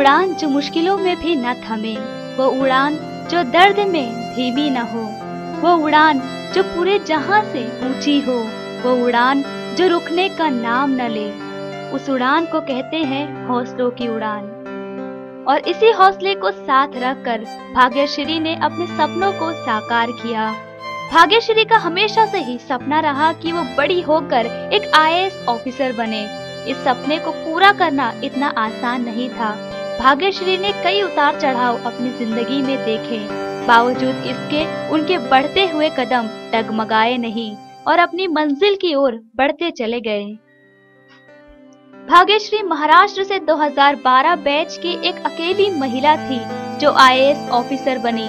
उड़ान जो मुश्किलों में भी न थमे, वो उड़ान जो दर्द में धीमी न हो, वो उड़ान जो पूरे जहां से ऊंची हो, वो उड़ान जो रुकने का नाम न ले, उस उड़ान को कहते हैं हौसलों की उड़ान। और इसी हौसले को साथ रखकर भाग्यश्री ने अपने सपनों को साकार किया। भाग्यश्री का हमेशा से ही सपना रहा कि वो बड़ी होकर एक आईएएस ऑफिसर बने। इस सपने को पूरा करना इतना आसान नहीं था। भाग्यश्री ने कई उतार चढ़ाव अपनी जिंदगी में देखे, बावजूद इसके उनके बढ़ते हुए कदम डगमगाए नहीं और अपनी मंजिल की ओर बढ़ते चले गए। भाग्यश्री महाराष्ट्र से 2012 बैच की एक अकेली महिला थी जो आईएएस ऑफिसर बनी।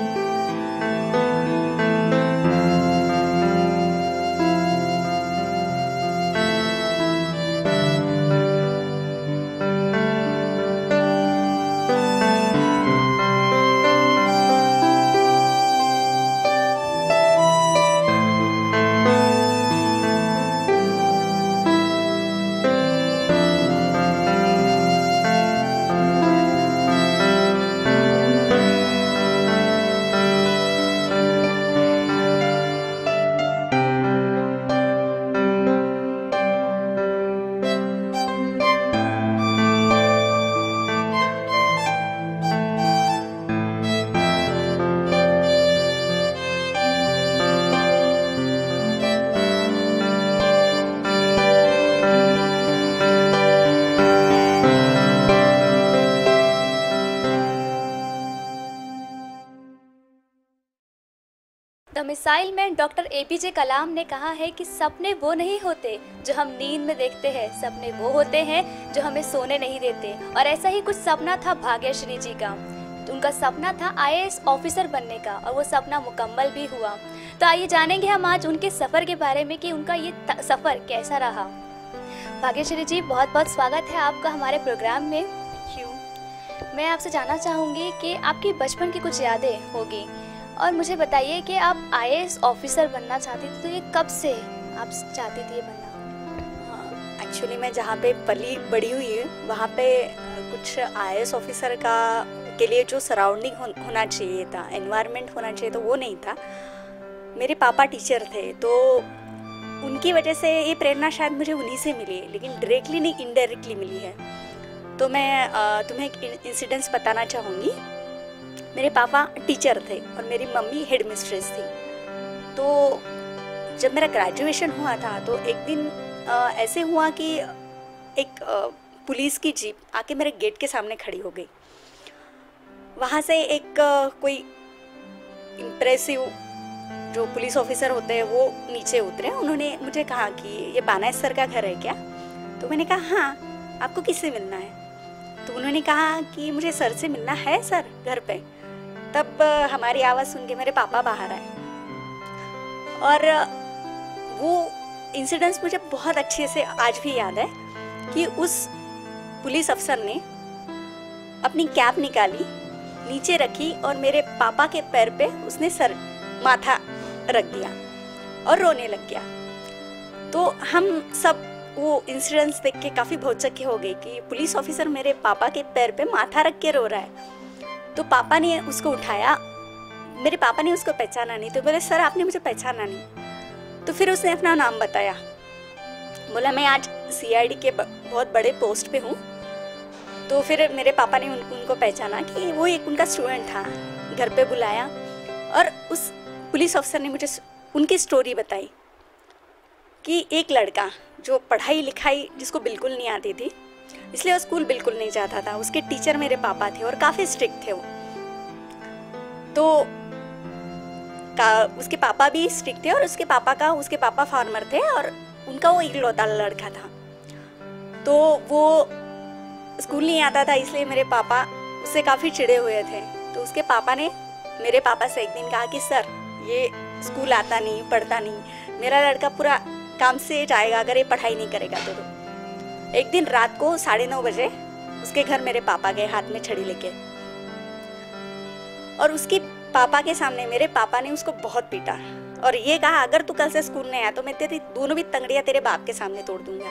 The missile man doctor APJ Kalam ने कहा है कि सपने वो नहीं होते जो हम नींद में देखते हैं, सपने वो होते हैं जो हमें सोने नहीं देते। और ऐसा ही कुछ सपना था भाग्यश्री जी का। उनका सपना था आईएएस ऑफिसर बनने का और वो सपना मुकम्मल भी हुआ। तो आइए जानेंगे हम आज उनके सफ़र के बारे में कि उनका ये सफ़र कैसा रहा। भाग्यश्री जी, बहुत बहुत स्वागत है आपका हमारे प्रोग्राम में। मैं आपसे जानना चाहूँगी कि आपकी बचपन की कुछ यादें होगी और मुझे बताइए कि आप आईएएस ऑफिसर बनना चाहती थी, तो ये कब से आप चाहती थी ये बनना? एक्चुअली मैं जहाँ पे पली बड़ी हुई हूँ वहाँ पे कुछ आईएएस ऑफिसर के लिए जो सराउंडिंग होना चाहिए था, एनवायरनमेंट होना चाहिए, तो वो नहीं था। मेरे पापा टीचर थे तो उनकी वजह से ये प्रेरणा शायद मुझे उन्हीं से मिली है, लेकिन डायरेक्टली नहीं, इनडायरेक्टली मिली है। तो मैं तुम्हें एक इंसिडेंस बताना चाहूँगी। मेरे पापा टीचर थे और मेरी मम्मी हेड मिस्ट्रेस थी। तो जब मेरा ग्रेजुएशन हुआ था तो एक दिन ऐसे हुआ कि एक पुलिस की जीप आके मेरे गेट के सामने खड़ी हो गई। वहाँ से एक कोई इम्प्रेसिव जो पुलिस ऑफिसर होते हैं वो नीचे उतरे। उन्होंने मुझे कहा कि ये बानायत सर का घर है क्या? तो मैंने कहा हाँ, आपको किससे मिलना है? तो उन्होंने कहा कि मुझे सर से मिलना है सर, घर पे। तब हमारी आवाज़ सुन के मेरे पापा बाहर आए और वो इंसिडेंस मुझे बहुत अच्छे से आज भी याद है कि उस पुलिस अफसर ने अपनी कैप निकाली, नीचे रखी और मेरे पापा के पैर पे उसने माथा रख दिया और रोने लग गया। तो हम सब वो इंसिडेंस देख के काफ़ी भौचक्के हो गए कि पुलिस ऑफिसर मेरे पापा के पैर पे माथा रख के रो रहा है। तो पापा ने उसको उठाया, मेरे पापा ने उसको पहचाना नहीं। तो बोले सर आपने मुझे पहचाना नहीं। तो फिर उसने अपना नाम बताया, बोला मैं आज सीआईडी के बहुत बड़े पोस्ट पे हूँ। तो फिर मेरे पापा ने उनको पहचाना कि वो एक उनका स्टूडेंट था, घर पे बुलाया और उस पुलिस ऑफिसर ने मुझे उनकी स्टोरी बताई कि एक लड़का जो पढ़ाई लिखाई जिसको बिल्कुल नहीं आती थी, इसलिए वो स्कूल बिल्कुल नहीं जाता था। उसके टीचर मेरे पापा थे और काफ़ी स्ट्रिक्ट थे वो। तो उसके पापा भी स्ट्रिक्ट थे और उसके पापा फार्मर थे और उनका वो इकलौता लड़का था। तो वो स्कूल नहीं आता था, इसलिए मेरे पापा उससे काफ़ी चिढ़े हुए थे। तो उसके पापा ने मेरे पापा से एक दिन कहा कि सर ये स्कूल आता नहीं, पढ़ता नहीं, मेरा लड़का पूरा काम से जाएगा अगर ये पढ़ाई नहीं करेगा तो। एक दिन रात को 9:30 बजे उसके घर मेरे पापा गए हाथ में छड़ी लेके और उसके पापा के सामने मेरे पापा ने उसको बहुत पीटा और ये कहा अगर तू कल से स्कूल नहीं आया तो मैं तेरी दोनों भी तंगड़ियां तेरे बाप के सामने तोड़ दूंगा।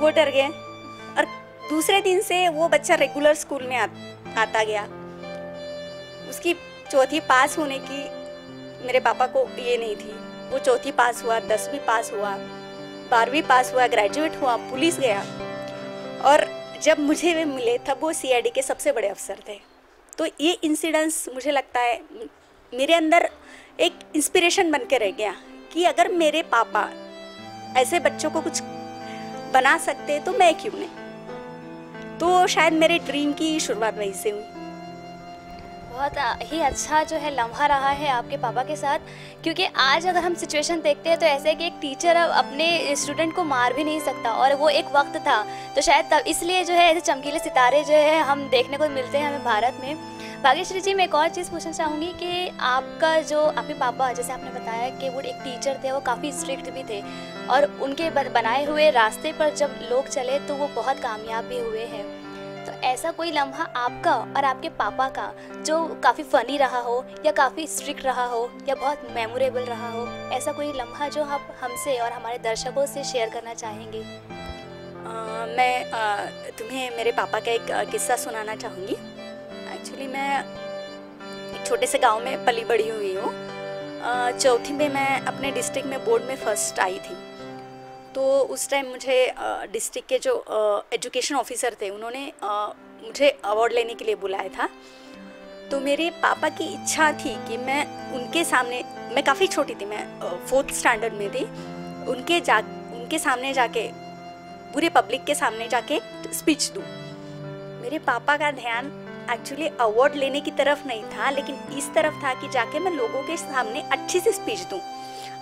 वो डर गए और दूसरे दिन से वो बच्चा रेगुलर स्कूल में आता गया। उसकी चौथी पास होने की मेरे पापा को ये नहीं थी। वो चौथी पास हुआ, 10वीं पास हुआ, 12वीं पास हुआ, ग्रेजुएट हुआ, पुलिस गया। और जब मुझे वे मिले तब वो CID के सबसे बड़े अफसर थे। तो ये इंसिडेंस मुझे लगता है मेरे अंदर एक इंस्पिरेशन बन के रह गया कि अगर मेरे पापा ऐसे बच्चों को कुछ बना सकते तो मैं क्यों नहीं। तो शायद मेरे ड्रीम की शुरुआत वहीं से हुई। बहुत ही अच्छा जो है लम्हा रहा है आपके पापा के साथ, क्योंकि आज अगर हम सिचुएशन देखते हैं तो ऐसे है कि एक टीचर अब अपने स्टूडेंट को मार भी नहीं सकता, और वो एक वक्त था। तो शायद तब इसलिए जो है ऐसे चमकीले सितारे जो है हम देखने को मिलते हैं हमें भारत में। भाग्यश्री जी, मैं एक और चीज़ पूछना चाहूँगी कि आपका जो आपके पापा, जैसे आपने बताया कि वो एक टीचर थे, वो काफ़ी स्ट्रिक्ट भी थे, और उनके बनाए हुए रास्ते पर जब लोग चले तो वो बहुत कामयाब भी हुए हैं। तो ऐसा कोई लम्हा आपका और आपके पापा का जो काफ़ी फ़नी रहा हो, या काफ़ी स्ट्रिक्ट रहा हो, या बहुत मेमोरेबल रहा हो, ऐसा कोई लम्हा जो आप हमसे और हमारे दर्शकों से शेयर करना चाहेंगे? मैं तुम्हें मेरे पापा का एक किस्सा सुनाना चाहूँगी। एक्चुअली मैं एक छोटे से गांव में पली बड़ी हुई हूँ। चौथी में मैं अपने डिस्ट्रिक्ट में बोर्ड में फर्स्ट आई थी। तो उस टाइम मुझे डिस्ट्रिक्ट के जो एजुकेशन ऑफिसर थे उन्होंने मुझे अवार्ड लेने के लिए बुलाया था। तो मेरे पापा की इच्छा थी कि मैं उनके सामने, मैं काफ़ी छोटी थी, मैं 4th स्टैंडर्ड में थी, उनके सामने जाके, पूरे पब्लिक के सामने जाके स्पीच दूँ। मेरे पापा का ध्यान एक्चुअली अवार्ड लेने की तरफ नहीं था, लेकिन इस तरफ था कि जाके मैं लोगों के सामने अच्छी से स्पीच दूँ।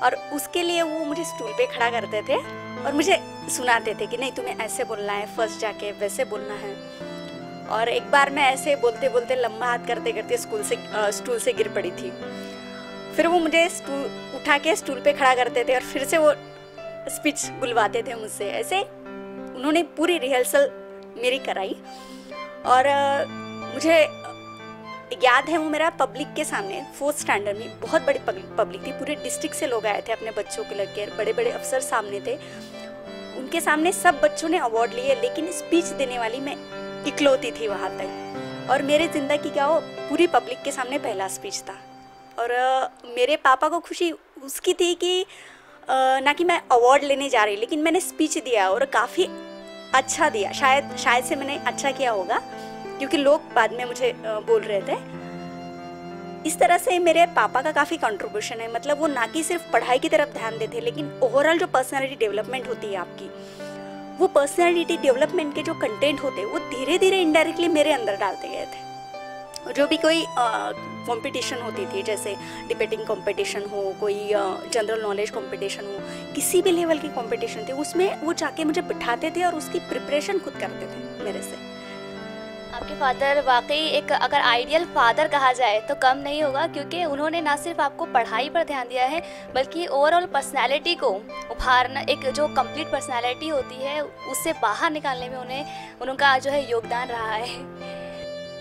और उसके लिए वो मुझे स्टूल पे खड़ा करते थे और मुझे सुनाते थे कि नहीं, तुम्हें ऐसे बोलना है, फर्स्ट जाके वैसे बोलना है। और एक बार मैं ऐसे बोलते बोलते लंबा हाथ करते करते स्टूल से गिर पड़ी थी। फिर वो मुझे उठा के स्टूल पे खड़ा करते थे और फिर से वो स्पीच बुलवाते थे मुझसे। ऐसे उन्होंने पूरी रिहर्सल मेरी कराई। और मुझे याद है वो मेरा पब्लिक के सामने 4th स्टैंडर्ड में, बहुत बड़ी पब्लिक थी, पूरे डिस्ट्रिक्ट से लोग आए थे अपने बच्चों को लेकर, बड़े बड़े अफसर सामने थे, उनके सामने सब बच्चों ने अवार्ड लिए, लेकिन स्पीच देने वाली मैं इकलौती थी वहाँ तक। और मेरे ज़िंदगी का वो पूरी पब्लिक के सामने पहला स्पीच था। और मेरे पापा को खुशी उसकी थी कि ना कि मैं अवार्ड लेने जा रही, लेकिन मैंने स्पीच दिया और काफ़ी अच्छा दिया। शायद से मैंने अच्छा किया होगा, क्योंकि लोग बाद में मुझे बोल रहे थे। इस तरह से मेरे पापा का काफ़ी कंट्रीब्यूशन है। मतलब वो ना कि सिर्फ पढ़ाई की तरफ ध्यान देते, लेकिन ओवरऑल जो पर्सनालिटी डेवलपमेंट होती है आपकी, वो पर्सनालिटी डेवलपमेंट के जो कंटेंट होते हैं वो धीरे धीरे इनडायरेक्टली मेरे अंदर डालते गए थे। और जो भी कोई कंपटीशन होती थी, जैसे डिबेटिंग कंपटीशन हो, कोई जनरल नॉलेज कंपटीशन हो, किसी भी लेवल की कंपटीशन थी, उसमें वो जाके मुझे बिठाते थे और उसकी प्रिपरेशन खुद करते थे मेरे से। आपके फादर वाकई एक अगर आइडियल फादर कहा जाए तो कम नहीं होगा, क्योंकि उन्होंने ना सिर्फ आपको पढ़ाई पर ध्यान दिया है, बल्कि ओवरऑल पर्सनालिटी को उभारना, एक जो कंप्लीट पर्सनालिटी होती है उससे बाहर निकालने में उनका जो है योगदान रहा है।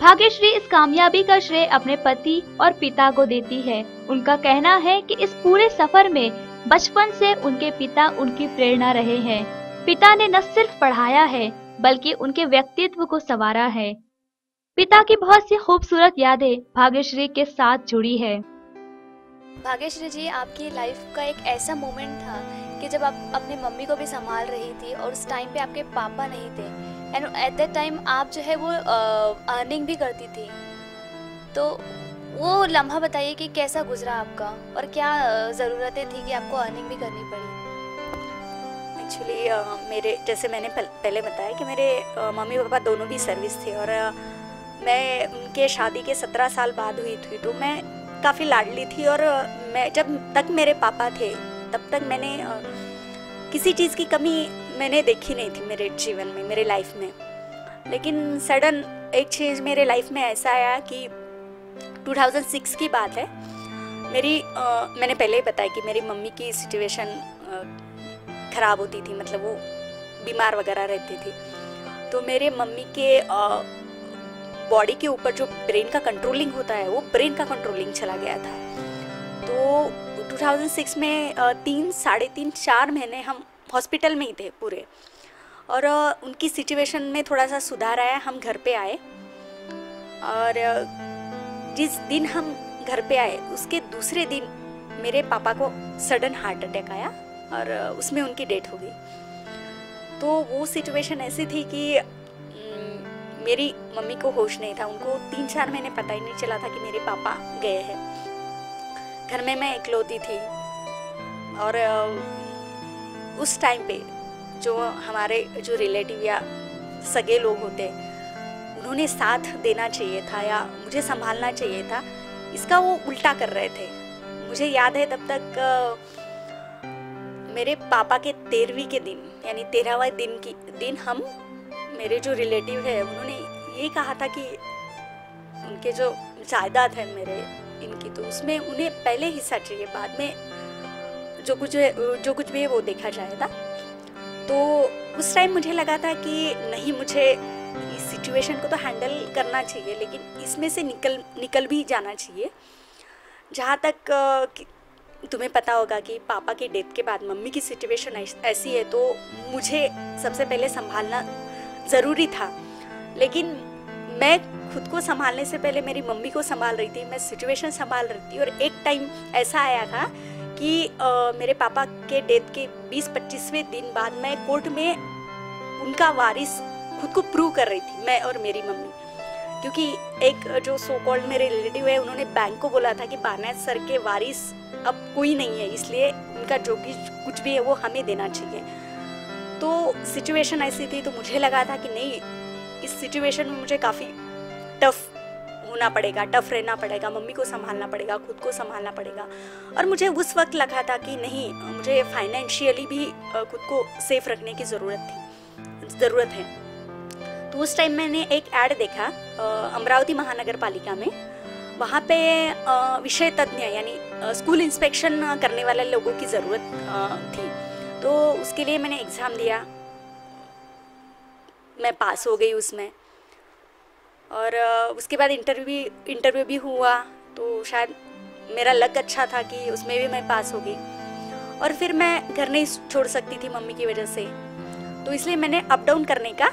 भाग्यश्री इस कामयाबी का श्रेय अपने पति और पिता को देती है। उनका कहना है कि इस पूरे सफर में बचपन से उनके पिता उनकी प्रेरणा रहे हैं। पिता ने न सिर्फ पढ़ाया है, बल्कि उनके व्यक्तित्व को संवारा है। पिता की बहुत सी खूबसूरत यादें भाग्यश्री के साथ जुड़ी है। भाग्यश्री जी, आपकी लाइफ का एक ऐसा मोमेंट था कि जब आप अपनी मम्मी को भी संभाल रही थी और उस टाइम पे आपके पापा नहीं थे, एंड एट दैट टाइम आप जो है वो अर्निंग भी करती थी। तो वो लम्हा बताइए कि कैसा गुजरा आपका, और क्या ज़रूरतें थी कि आपको अर्निंग भी करनी पड़ी? एक्चुअली मेरे, जैसे मैंने पहले बताया कि मेरे मम्मी पापा दोनों भी सर्विस थे, और मैं उनके शादी के 17 साल बाद हुई थी, तो मैं काफ़ी लाडली थी। और मैं जब तक मेरे पापा थे तब तक मैंने किसी चीज़ की कमी मैंने देखी नहीं थी मेरे जीवन में, मेरे लाइफ में। लेकिन सडन एक चीज़ मेरे लाइफ में ऐसा आया कि 2006 की बात है। मैंने पहले ही बताया कि मेरी मम्मी की सिचुएशन ख़राब होती थी, मतलब वो बीमार वगैरह रहती थी। तो मेरे मम्मी के बॉडी के ऊपर जो ब्रेन का कंट्रोलिंग होता है, वो ब्रेन का कंट्रोलिंग चला गया था। तो 2006 में 3, साढ़े 3, 4 महीने हम हॉस्पिटल में ही थे पूरे। और उनकी सिचुएशन में थोड़ा सा सुधार आया। हम घर पे आए और जिस दिन हम घर पे आए उसके दूसरे दिन मेरे पापा को सडन हार्ट अटैक आया और उसमें उनकी डेथ हो गई। तो वो सिचुएशन ऐसी थी कि मेरी मम्मी को होश नहीं था, उनको 3-4 महीने पता ही नहीं चला था कि मेरे पापा गए हैं। घर में मैं इकलौती थी और उस टाइम पे जो हमारे जो रिलेटिव या सगे लोग होते उन्होंने साथ देना चाहिए था या मुझे संभालना चाहिए था, इसका वो उल्टा कर रहे थे। मुझे याद है तब तक मेरे पापा के 13वीं के दिन यानी 13वां दिन हम मेरे जो रिलेटिव है उन्होंने ये कहा था कि उनके जो जायदाद है मेरे इनकी, तो उसमें उन्हें पहले हिस्सा चाहिए, बाद में जो कुछ भी है वो देखा जाएगा। तो उस टाइम मुझे लगा था कि नहीं, मुझे इस सिचुएशन को तो हैंडल करना चाहिए लेकिन इसमें से निकल भी जाना चाहिए। जहाँ तक तुम्हें पता होगा कि पापा की डेथ के बाद मम्मी की सिचुएशन ऐसी है, तो मुझे सबसे पहले संभालना ज़रूरी था। लेकिन मैं खुद को संभालने से पहले मेरी मम्मी को संभाल रही थी, मैं सिचुएशन संभाल रही थी। और एक टाइम ऐसा आया था कि मेरे पापा के डेथ के 20-25वें दिन बाद मैं कोर्ट में उनका वारिस खुद को प्रूव कर रही थी, मैं और मेरी मम्मी। क्योंकि एक जो सो कॉल्ड मेरे रिलेटिव है उन्होंने बैंक को बोला था कि बारनाथ सर के वारिस अब कोई नहीं है, इसलिए उनका जो कुछ भी है वो हमें देना चाहिए। तो सिचुएशन ऐसी थी, तो मुझे लगा था कि नहीं, इस सिचुएशन में मुझे काफ़ी टफ होना पड़ेगा, टफ रहना पड़ेगा, मम्मी को संभालना पड़ेगा, खुद को संभालना पड़ेगा। और मुझे उस वक्त लगा था कि नहीं, मुझे फाइनेंशियली भी खुद को सेफ रखने की ज़रूरत है। तो उस टाइम मैंने एक ऐड देखा अमरावती महानगर पालिका में, वहाँ पे विषय तज्ञ यानी स्कूल इंस्पेक्शन करने वाले लोगों की ज़रूरत थी। तो उसके लिए मैंने एग्ज़ाम दिया, मैं पास हो गई उसमें। और उसके बाद इंटरव्यू भी हुआ, तो शायद मेरा लक अच्छा था कि उसमें भी मैं पास हो गई। और फिर मैं घर नहीं छोड़ सकती थी मम्मी की वजह से, तो इसलिए मैंने अप डाउन करने का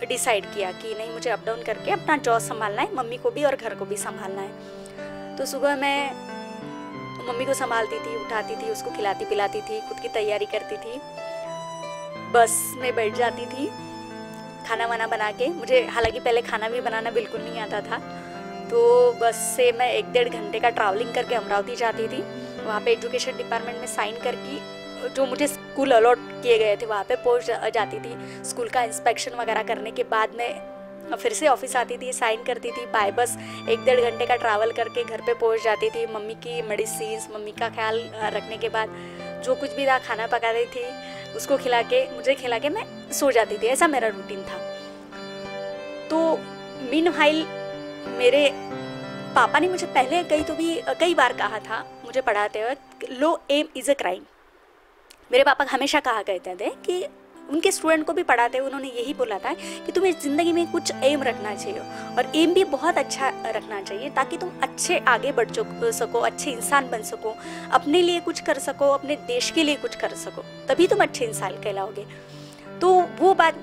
डिसाइड किया कि नहीं, मुझे अप डाउन करके अपना जॉब संभालना है, मम्मी को भी और घर को भी संभालना है। तो सुबह मैं मम्मी को संभालती थी, उठाती थी, उसको खिलाती पिलाती थी, खुद की तैयारी करती थी, बस में बैठ जाती थी खाना वाना बना के। मुझे हालांकि पहले खाना भी बनाना बिल्कुल नहीं आता था, तो बस से मैं 1-1.5 घंटे का ट्रैवलिंग करके अमरावती जाती थी। वहाँ पे एजुकेशन डिपार्टमेंट में साइन करके जो मुझे स्कूल अलॉट किए गए थे वहाँ पे पहुँच जाती थी। स्कूल का इंस्पेक्शन वगैरह करने के बाद में फिर से ऑफिस आती थी, साइन करती थी, बाय बस 1-1.5 घंटे का ट्रैवल करके घर पे पहुँच जाती थी। मम्मी की मेडिसिन, मम्मी का ख्याल रखने के बाद जो कुछ भी था खाना पका रही थी, उसको मुझे खिला के मैं सो जाती थी। ऐसा मेरा रूटीन था। तो मीनवाइल मेरे पापा ने मुझे पहले कई बार कहा था मुझे पढ़ाते वक्त, लो एम इज़ अ क्राइम। मेरे पापा हमेशा कहा करते थे कि उनके स्टूडेंट को भी पढ़ाते हुए उन्होंने यही बोला था कि तुम्हें ज़िंदगी में कुछ एम रखना चाहिए, और एम भी बहुत अच्छा रखना चाहिए ताकि तुम अच्छे आगे बढ़ सको, अच्छे इंसान बन सको, अपने लिए कुछ कर सको, अपने देश के लिए कुछ कर सको, तभी तुम अच्छे इंसान कहलाओगे। तो वो बात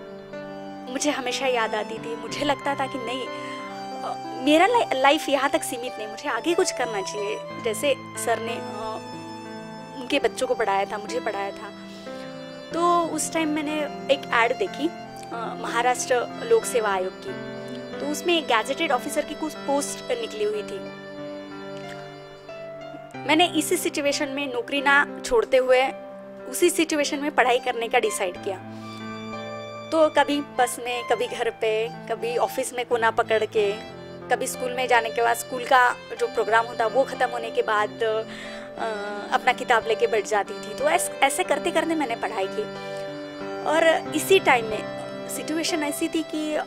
मुझे हमेशा याद आती थी। मुझे लगता था कि नहीं, मेरा लाइफ यहाँ तक सीमित नहीं, मुझे आगे कुछ करना चाहिए। जैसे सर ने उनके बच्चों को पढ़ाया था, मुझे पढ़ाया था। तो उस टाइम मैंने एक ऐड देखी महाराष्ट्र लोक सेवा आयोग की, तो उसमें गैजेटेड ऑफिसर की कुछ पोस्ट निकली हुई थी। मैंने इसी सिचुएशन में नौकरी ना छोड़ते हुए उसी सिचुएशन में पढ़ाई करने का डिसाइड किया। तो कभी बस में, कभी घर पे, कभी ऑफिस में कोना पकड़ के, कभी स्कूल में जाने के बाद स्कूल का जो प्रोग्राम होता वो ख़त्म होने के बाद अपना किताब लेके बैठ जाती थी। तो ऐसे करते करते मैंने पढ़ाई की। और इसी टाइम में सिचुएशन ऐसी थी कि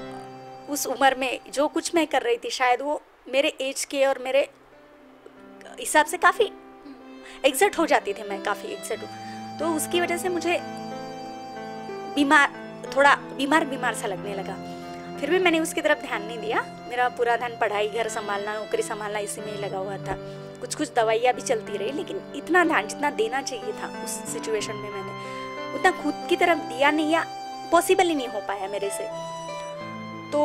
उस उम्र में जो कुछ मैं कर रही थी शायद वो मेरे एज के और मेरे हिसाब से काफ़ी एग्जैक्ट हो जाती थी, मैं काफ़ी एग्जैक्ट हूँ। तो उसकी वजह से मुझे थोड़ा बीमार सा लगने लगा। फिर भी मैंने उसकी तरफ ध्यान नहीं दिया, मेरा पूरा ध्यान पढ़ाई, घर संभालना, नौकरी संभालना इसी में ही लगा हुआ था। कुछ दवाइयाँ भी चलती रही, लेकिन इतना ध्यान जितना देना चाहिए था उस सिचुएशन में मैंने उतना खुद की तरफ दिया नहीं या पॉसिबल ही नहीं हो पाया मेरे से। तो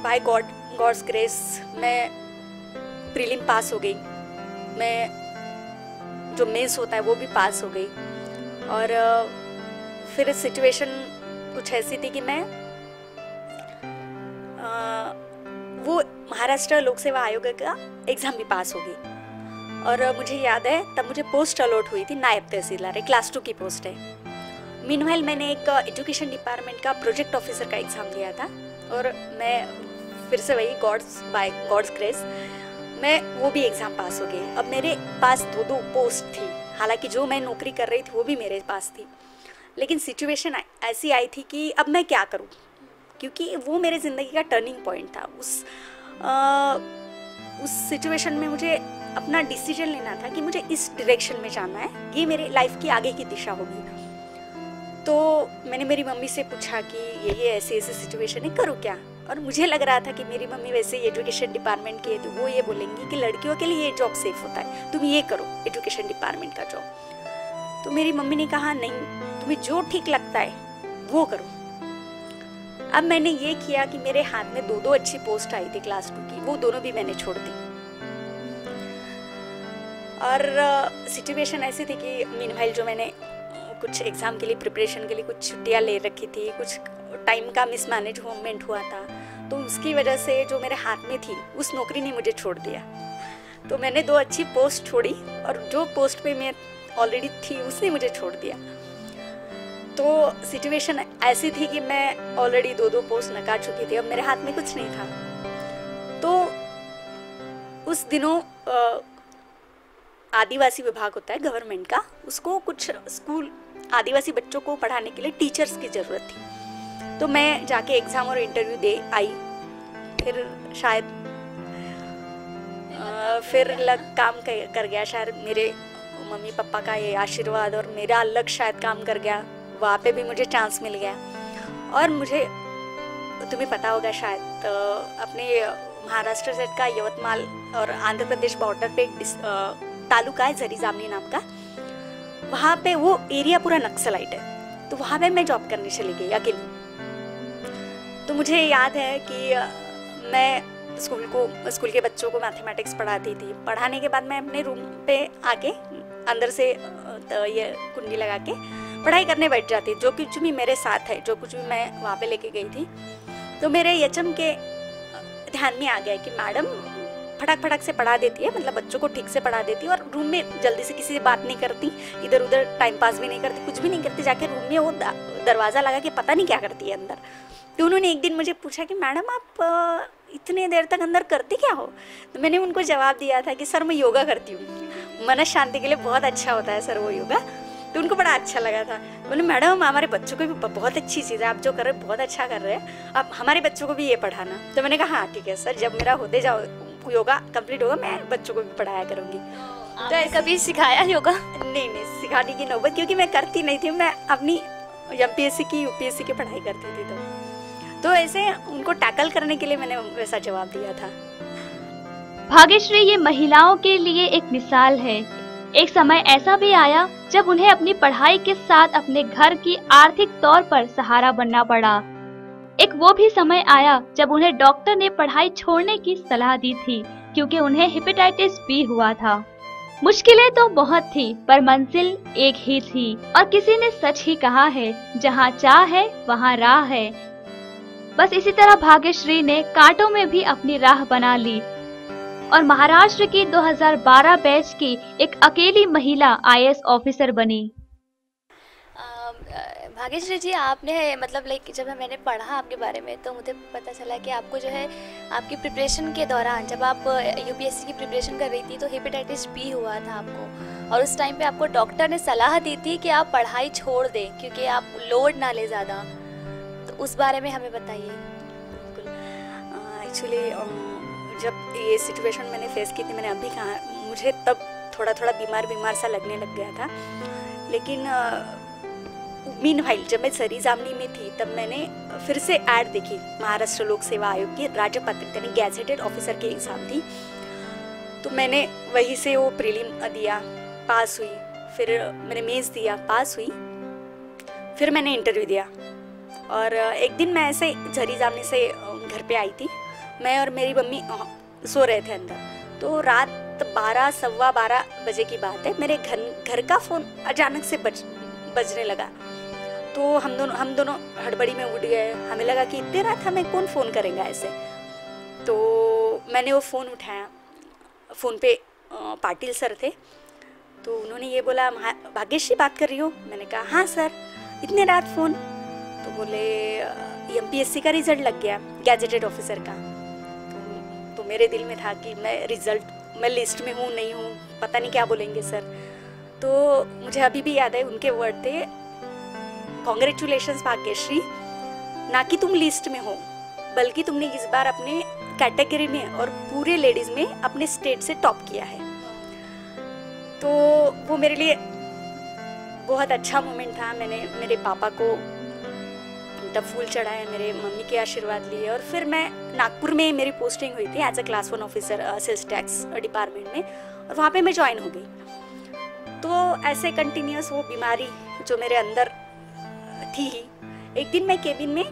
बाय गॉड्स ग्रेस मैं प्रीलिम पास हो गई, मैं जो मेंस होता है वो भी पास हो गई। और फिर सिचुएशन कुछ ऐसी थी कि मैं वो महाराष्ट्र लोक सेवा आयोग का एग्ज़ाम भी पास हो गई। और मुझे याद है तब मुझे पोस्ट अलॉट हुई थी नायब तहसीलदार, क्लास 2 की पोस्ट है। मीनवाइल मैंने एक एजुकेशन डिपार्टमेंट का प्रोजेक्ट ऑफिसर का एग्ज़ाम दिया था और मैं फिर से वही बाय गॉड्स ग्रेस मैं वो भी एग्ज़ाम पास हो गई। अब मेरे पास 2 पोस्ट थी, हालांकि जो मैं नौकरी कर रही थी वो भी मेरे पास थी, लेकिन सिचुएशन ऐसी आई थी कि अब मैं क्या करूं, क्योंकि वो मेरे ज़िंदगी का टर्निंग पॉइंट था। उस सिचुएशन में मुझे अपना डिसीजन लेना था कि मुझे इस डायरेक्शन में जाना है, ये मेरे लाइफ की आगे की दिशा होगी। तो मैंने मेरी मम्मी से पूछा कि ये ऐसे सिचुएशन है, करूँ क्या। और मुझे लग रहा था कि मेरी मम्मी वैसे एजुकेशन डिपार्टमेंट की है तो वो ये बोलेंगी कि लड़कियों के लिए ये जॉब सेफ होता है, तुम ये करो एजुकेशन डिपार्टमेंट का जॉब। तो मेरी मम्मी ने कहा नहीं, तुम्हें जो ठीक लगता है वो करो। अब मैंने ये किया कि मेरे हाथ में 2 अच्छी पोस्ट आई थी क्लास 2 की, वो दोनों भी मैंने छोड़ दी। और सिचुएशन ऐसी थी कि मीनवाइल जो मैंने कुछ एग्ज़ाम के लिए प्रिपरेशन के लिए कुछ छुट्टियाँ ले रखी थी, कुछ टाइम का मिसमैनेजमेंट हुआ था, तो उसकी वजह से जो मेरे हाथ में थी उस नौकरी ने मुझे छोड़ दिया। तो मैंने 2 अच्छी पोस्ट छोड़ी और जो पोस्ट पे मैं ऑलरेडी थी उसने मुझे छोड़ दिया। तो सिचुएशन ऐसी थी कि मैं ऑलरेडी 2 पोस्ट नकार चुकी थी, अब मेरे हाथ में कुछ नहीं था। तो उस दिनों आदिवासी विभाग होता है गवर्नमेंट का, उसको कुछ स्कूल आदिवासी बच्चों को पढ़ाने के लिए टीचर्स की ज़रूरत थी। तो मैं जाके एग्ज़ाम और इंटरव्यू दे आई, फिर शायद फिर लग काम कर गया, शायद मेरे मम्मी पापा का ये आशीर्वाद और मेरा लक शायद काम कर गया, वहाँ पे भी मुझे चांस मिल गया। और मुझे तुम्हें पता होगा शायद अपने महाराष्ट्र सेट का यवतमाल और आंध्र प्रदेश बॉर्डर पे तालुका है जरी जामनी नाम का, वहाँ पे वो एरिया पूरा नक्सलाइट है, तो वहाँ पे मैं जॉब करने चली गई अकेली। तो मुझे याद है कि मैं स्कूल के बच्चों को मैथमेटिक्स पढ़ाती थी। पढ़ाने के बाद मैं अपने रूम पे आके अंदर से ये कुंडी लगा के पढ़ाई करने बैठ जाती, जो कुछ भी मेरे साथ है, जो कुछ भी मैं वहाँ पे लेके गई थी। तो मेरे एचएम के ध्यान में आ गया कि मैडम फटाक से पढ़ा देती है, मतलब बच्चों को ठीक से पढ़ा देती है और रूम में जल्दी से किसी से बात नहीं करती, इधर उधर टाइम पास भी नहीं करती, कुछ भी नहीं करती, जाके रूम में वो दरवाज़ा लगा के पता नहीं क्या करती है अंदर। तो उन्होंने एक दिन मुझे पूछा कि मैडम आप इतने देर तक अंदर करती क्या हो। तो मैंने उनको जवाब दिया था कि सर मैं योगा करती हूँ, मन शांति के लिए बहुत अच्छा होता है सर वो योगा। तो उनको बड़ा अच्छा लगा था। बोले मैडम हमारे बच्चों को भी बहुत अच्छी चीज़ है, आप जो कर रहे हैं बहुत अच्छा कर रहे हैं, आप हमारे बच्चों को भी ये पढ़ाना। तो मैंने कहा हाँ ठीक है सर, जब मेरा होते जाओ योगा कंप्लीट होगा मैं बच्चों को भी पढ़ाया करूँगी। तो कभी सिखाया योगा? नहीं सिखाने की नौबत, क्योंकि मैं करती नहीं थी, मैं अपनी एमपीएससी की यूपीएससी की पढ़ाई करती थी। तो ऐसे उनको टैकल करने के लिए मैंने वैसा जवाब दिया था। भाग्यश्री ये महिलाओं के लिए एक मिसाल है। एक समय ऐसा भी आया जब उन्हें अपनी पढ़ाई के साथ अपने घर की आर्थिक तौर पर सहारा बनना पड़ा। एक वो भी समय आया जब उन्हें डॉक्टर ने पढ़ाई छोड़ने की सलाह दी थी, क्योंकि उन्हें हेपेटाइटिस बी हुआ था। मुश्किलें तो बहुत थी पर मंजिल एक ही थी, और किसी ने सच ही कहा है, जहाँ चाह है वहाँ राह है। बस इसी तरह भाग्यश्री ने कांटों में भी अपनी राह बना ली और महाराष्ट्र की 2012 बैच की एक अकेली महिला आईएएस ऑफिसर बनी। भाग्यश्री जी, आपने मतलब जब मैंने पढ़ा आपके बारे में तो मुझे पता चला कि आपको जो है आपकी प्रिपरेशन के दौरान, जब आप यूपीएससी की प्रिपरेशन कर रही थी तो हेपेटाइटिस बी हुआ था आपको, और उस टाइम पे आपको डॉक्टर ने सलाह दी थी कि आप पढ़ाई छोड़ दें क्योंकि आप लोड ना ले ज़्यादा। तो उस बारे में हमें बताइए। बिल्कुल, एक्चुअली जब ये सिचुएशन मैंने फेस की थी, मैंने अभी कहा, मुझे तब थोड़ा बीमार सा लगने लग गया था। लेकिन मीनवाइल जब मैं जरी जामनी में थी तब मैंने फिर से ऐड देखी, महाराष्ट्र लोक सेवा आयोग की राजपत्रित यानी गैजेटेड ऑफिसर की एग्ज़ाम थी। तो मैंने वहीं से वो प्रीलिम दिया, पास हुई, फिर मैंने मेंस दिया, पास हुई, फिर मैंने इंटरव्यू दिया और एक दिन मैं ऐसे झरी जामनी से घर पे आई थी। मैं और मेरी मम्मी सो रहे थे अंदर। तो रात 12 सवा 12 बजे की बात है, मेरे घर का फ़ोन अचानक से बजने लगा। तो हम दोनों हड़बड़ी में उठ गए। हमें लगा कि इतनी रात हमें कौन फ़ोन करेगा ऐसे। तो मैंने वो फ़ोन उठाया। फ़ोन पे पाटिल सर थे। तो उन्होंने ये बोला, भाग्यश्री बात कर रही हो? मैंने कहा हाँ सर, इतने रात फ़ोन? तो बोले MPSC का रिज़ल्ट लग गया, गैजेटेड ऑफिसर का। तो मेरे दिल में था कि मैं लिस्ट में हूँ नहीं हूँ, पता नहीं क्या बोलेंगे सर। तो मुझे अभी भी याद है उनके वर्ड थे, कॉन्ग्रेचुलेशंस भाग्यश्री, ना कि तुम लिस्ट में हो बल्कि तुमने इस बार अपने कैटेगरी में और पूरे लेडीज़ में अपने स्टेट से टॉप किया है। तो वो मेरे लिए बहुत अच्छा मोमेंट था। मैंने मेरे पापा को तब फूल चढ़ाया, मेरे मम्मी के आशीर्वाद लिए और फिर मैं नागपुर में मेरी पोस्टिंग हुई थी as a class 1 officer sales tax department में, और वहाँ पे मैं ज्वाइन हो गई। तो ऐसे कंटिन्यूस वो बीमारी जो मेरे अंदर थी ही, एक दिन मैं केबिन में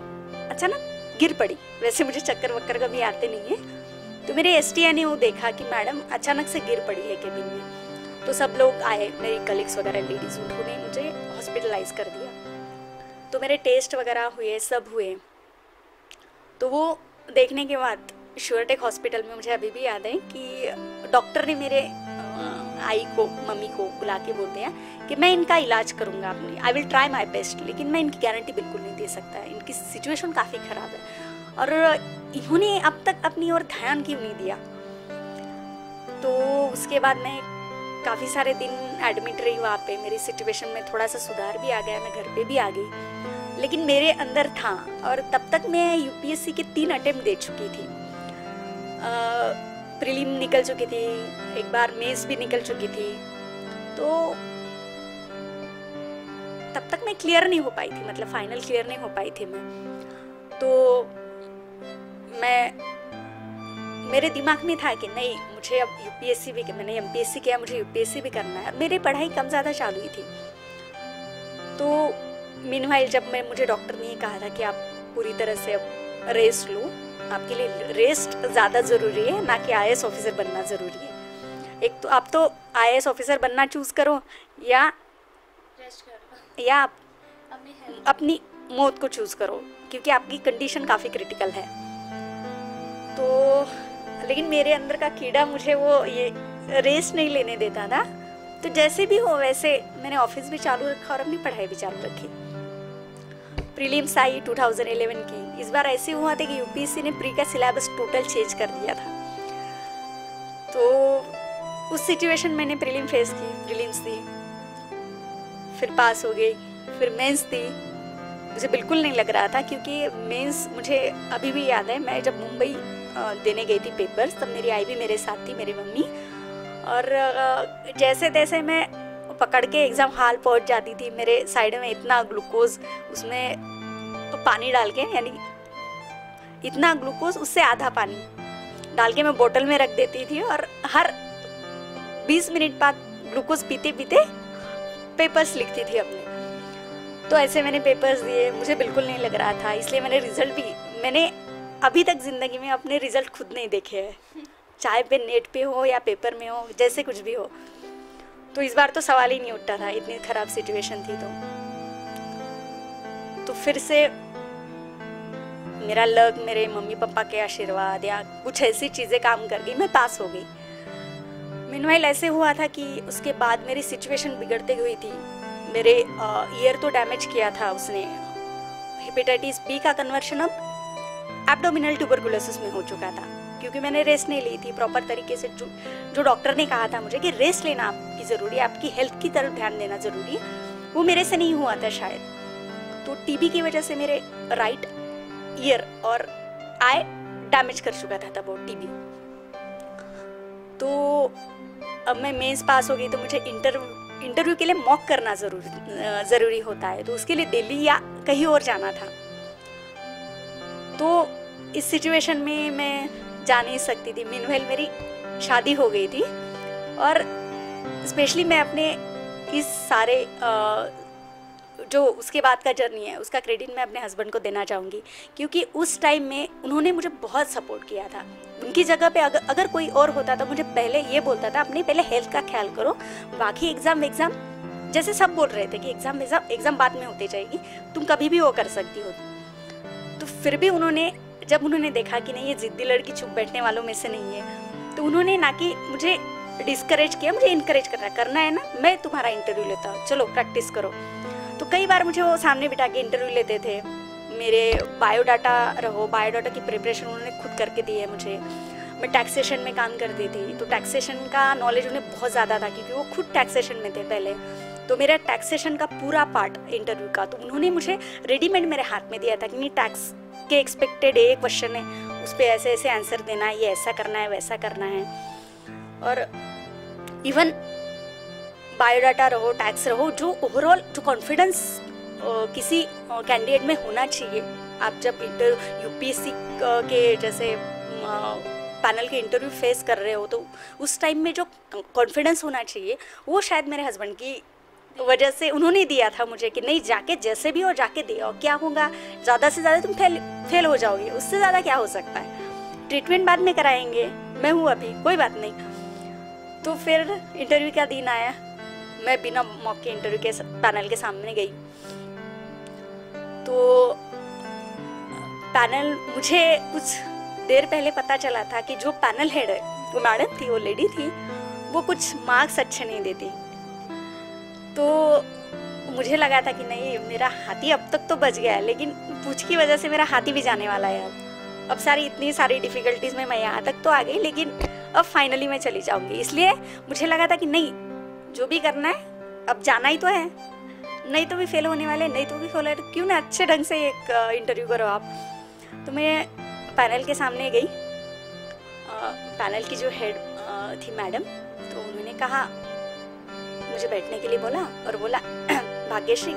अचानक गिर पड़ी। वैसे मुझे चक्कर वक्कर कभी आते नहीं है। तो मेरे STI ने वो देखा कि मैडम अचानक से गिर पड़ी है केबिन में। तो सब लोग आए, मेरी कलीग्स वगैरह लेडीज, उन्होंने मुझे हॉस्पिटलाइज कर दिया। तो मेरे टेस्ट वगैरह हुए, सब हुए। तो वो देखने के बाद श्योरटेक हॉस्पिटल में मुझे अभी भी याद है कि डॉक्टर ने मेरे आई को, मम्मी को बुला के बोलते हैं कि मैं इनका इलाज करूँगा अपनी, I will try my best, लेकिन मैं इनकी गारंटी बिल्कुल नहीं दे सकता है, इनकी सिचुएशन काफ़ी ख़राब है। और इन्होंने अब तक अपनी ओर ध्यान क्यों नहीं दिया। तो उसके बाद मैं काफ़ी सारे दिन एडमिट रही वहाँ पे। मेरी सिचुएशन में थोड़ा सा सुधार भी आ गया, मैं घर पे भी आ गई, लेकिन मेरे अंदर था। और तब तक मैं UPSC के 3 अटेम्प्ट दे चुकी थी। प्रीलिम निकल चुकी थी, एक बार मेंस भी निकल चुकी थी। तो तब तक मैं क्लियर नहीं हो पाई थी, मतलब फाइनल क्लियर नहीं हो पाई थी मैं। तो मेरे दिमाग में था कि नहीं, मुझे अब UPSC भी, मैंने MPSC किया, मुझे UPSC भी करना है। मेरी पढ़ाई कम ज़्यादा चालू ही थी। तो मीनवाइल जब मुझे डॉक्टर ने कहा था कि आप पूरी तरह से अब रेस्ट लो, आपके लिए रेस्ट ज़्यादा ज़रूरी है, ना कि IAS ऑफिसर बनना ज़रूरी है। एक तो आप तो IAS ऑफिसर बनना चूज़ करो या रेस्ट करो, या अपनी मौत को चूज़ करो, क्योंकि आपकी कंडीशन काफ़ी क्रिटिकल है। तो लेकिन मेरे अंदर का कीड़ा मुझे वो ये रेस्ट नहीं लेने देता था। तो जैसे भी हो वैसे मैंने ऑफिस भी चालू रखा और अपनी पढ़ाई भी चालू रखी। प्रीलिम्स आई 2011 की। इस बार ऐसे हुआ था कि UPSC ने प्री का सिलेबस टोटल चेंज कर दिया था। तो उस सिचुएशन मैंने प्रीलिम फेस की, प्रीलिम्स दी, फिर पास हो गई, फिर मेंस दी। मुझे बिल्कुल नहीं लग रहा था, क्योंकि मेंस मुझे अभी भी याद है, मैं जब मुंबई देने गई थी पेपर्स, तब मेरी आई भी मेरे साथ थी, मेरी मम्मी। और जैसे तैसे मैं पकड़ के एग्ज़ाम हॉल पहुंच जाती थी। मेरे साइड में इतना ग्लूकोज, उसमें पानी डाल के, यानी इतना ग्लूकोज, उससे आधा पानी डाल के मैं बोतल में रख देती थी और हर 20 मिनट बाद ग्लूकोज पीते पीते पेपर्स लिखती थी अपने। तो ऐसे मैंने पेपर्स दिए, मुझे बिल्कुल नहीं लग रहा था, इसलिए मैंने अभी तक ज़िंदगी में अपने रिज़ल्ट खुद नहीं देखे हैं, चाहे पे नेट पे हो या पेपर में हो, जैसे कुछ भी हो। तो इस बार तो सवाल ही नहीं उठता था, इतनी ख़राब सिचुएशन थी। तो फिर से मेरा लक, मेरे मम्मी पापा के आशीर्वाद या कुछ ऐसी चीज़ें काम कर गई, मैं पास हो गई। मीनवाइल ऐसे हुआ था कि उसके बाद मेरी सिचुएशन बिगड़ते हुई थी। मेरे ईयर तो डैमेज किया था उसने। हेपेटाइटिस बी का कन्वर्शन अब एब्डोमिनल ट्यूबरकुलोसिस में हो चुका था, क्योंकि मैंने रेस्ट नहीं ली थी प्रॉपर तरीके से। जो डॉक्टर ने कहा था मुझे कि रेस्ट लेना आपकी ज़रूरी है, आपकी हेल्थ की तरफ ध्यान देना ज़रूरी है, वो मेरे से नहीं हुआ था शायद। तो TB की वजह से मेरे राइट ईयर और आई डैमेज कर चुका था तब वो TB। तो अब मैं मेंस पास हो गई, तो मुझे इंटरव्यू के लिए मॉक करना ज़रूरी होता है। तो उसके लिए दिल्ली या कहीं और जाना था। तो इस सिचुएशन में मैं जा नहीं सकती थी। मीनवाइल मेरी शादी हो गई थी और स्पेशली मैं अपने इस सारे जो उसके बाद का जर्नी है उसका क्रेडिट मैं अपने हस्बैंड को देना चाहूँगी, क्योंकि उस टाइम में उन्होंने मुझे बहुत सपोर्ट किया था। उनकी जगह पे अगर कोई और होता तो मुझे पहले ये बोलता था अपने पहले हेल्थ का ख्याल करो, बाकी एग्ज़ाम जैसे सब बोल रहे थे कि एग्ज़ाम बाद में होती जाएगी, तुम कभी भी वो कर सकती हो। तो फिर भी जब उन्होंने देखा कि नहीं ये ज़िद्दी लड़की चुप बैठने वालों में से नहीं है, तो उन्होंने ना कि मुझे डिस्करेज किया, मुझे इनकरेज करना है ना, मैं तुम्हारा इंटरव्यू लेता हूँ, चलो प्रैक्टिस करो। तो कई बार मुझे वो सामने बिठा के इंटरव्यू लेते थे। मेरे बायोडाटा की प्रिपरेशन उन्होंने खुद करके दी है मुझे। मैं टैक्सेशन में काम करती थी, तो टैक्सेशन का नॉलेज उन्हें बहुत ज़्यादा था क्योंकि वो खुद टैक्सेशन में थे पहले। तो मेरा टैक्सेशन का पूरा पार्ट इंटरव्यू का, तो उन्होंने मुझे रेडीमेड मेरे हाथ में दिया था कि नहीं टैक्स के एक्सपेक्टेड ये क्वेश्चन है, उस पर ऐसे ऐसे आंसर देना है, ये ऐसा करना है वैसा करना है। और इवन बायोडाटा रहो, टैक्स रहो, जो ओवरऑल जो कॉन्फिडेंस किसी कैंडिडेट में होना चाहिए। आप जब यूपीएससी के जैसे पैनल के इंटरव्यू फेस कर रहे हो, तो उस टाइम में जो कॉन्फिडेंस होना चाहिए वो शायद मेरे हस्बैंड की वजह से उन्होंने दिया था मुझे कि नहीं जाके जैसे भी हो जाके दे आओ, क्या होगा, ज़्यादा से ज़्यादा तुम फेल हो जाओगे, उससे ज़्यादा क्या हो सकता है, ट्रीटमेंट बाद में कराएंगे, मैं हूँ अभी, कोई बात नहीं। तो फिर इंटरव्यू का दिन आया, मैं बिना मौके इंटरव्यू के पैनल के सामने गई। तो पैनल मुझे कुछ देर पहले पता चला था कि जो पैनल हेड है वो मैडम थी, वो लेडी थी, वो कुछ मार्क्स अच्छे नहीं देती। तो मुझे लगा था कि नहीं मेरा हाथी अब तक तो बच गया है, लेकिन पूछ की वजह से मेरा हाथी भी जाने वाला है। अब इतनी सारी डिफ़िकल्टीज़ में मैं यहाँ तक तो आ गई, लेकिन अब फाइनली मैं चली जाऊँगी। इसलिए मुझे लगा था कि नहीं जो भी करना है अब जाना ही तो है, नहीं तो भी फेल होने वाले, नहीं तो भी फेल है, क्यों ना अच्छे ढंग से एक इंटरव्यू करो आप। तो मैं पैनल के सामने गई, पैनल की जो हेड थी मैडम, तो उन्होंने कहा, मुझे बैठने के लिए बोला और बोला Bhagyashree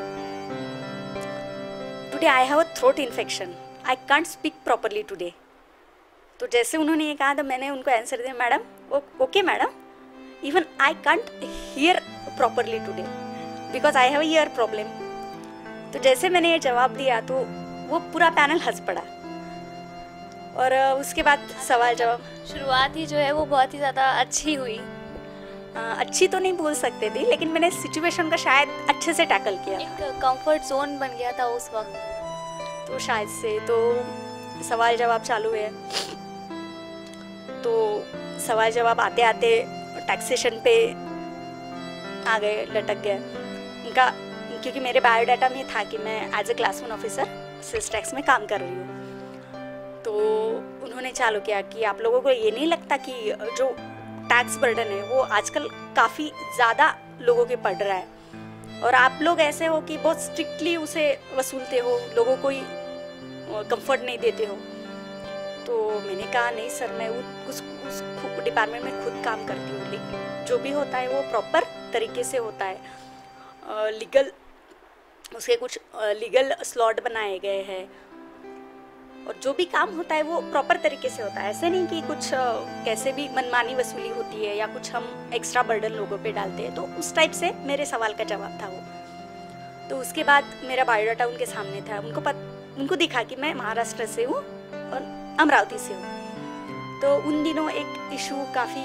today I have a throat infection, I can't speak properly today. तो जैसे उन्होंने ये कहा तो मैंने उनको आंसर दिया, madam okay madam, even I can't hear properly today because I have a year problem. तो जैसे मैंने ये जवाब दिया तो वो पूरा पैनल हंस पड़ा। और उसके बाद सवाल जवाब शुरुआत ही जो है वो बहुत ही ज़्यादा अच्छी हुई। अच्छी तो नहीं बोल सकते थे, लेकिन मैंने सिचुएशन का शायद अच्छे से टैकल किया, एक कंफर्ट जोन बन गया था उस वक्त। तो शायद से तो सवाल जवाब चालू है। तो सवाल जवाब आते आते टैक्सेशन पे आ गए, लटक गए उनका, क्योंकि मेरे बायोडाटा में था कि मैं as a class 1 officer sales tax में काम कर रही हूँ। तो उन्होंने चालू किया कि आप लोगों को ये नहीं लगता कि जो टैक्स बर्डन है वो आजकल काफ़ी ज़्यादा लोगों के पड़ रहा है, और आप लोग ऐसे हो कि बहुत स्ट्रिक्टली उसे वसूलते हो, लोगों को कंफर्ट नहीं देते हो। तो मैंने कहा नहीं सर, मैं उस डिपार्टमेंट में खुद काम करती हूँ, लेकिन जो भी होता है वो प्रॉपर तरीके से होता है। लीगल उसके कुछ लीगल स्लॉट बनाए गए हैं, और जो भी काम होता है वो प्रॉपर तरीके से होता है। ऐसे नहीं कि कुछ कैसे भी मनमानी वसूली होती है या कुछ हम एक्स्ट्रा बर्डन लोगों पे डालते हैं। तो उस टाइप से मेरे सवाल का जवाब था वो। तो उसके बाद मेरा बायोडाटा उनके सामने था, उनको दिखा कि मैं महाराष्ट्र से हूँ और अमरावती से हूँ। तो उन दिनों एक इशू, काफ़ी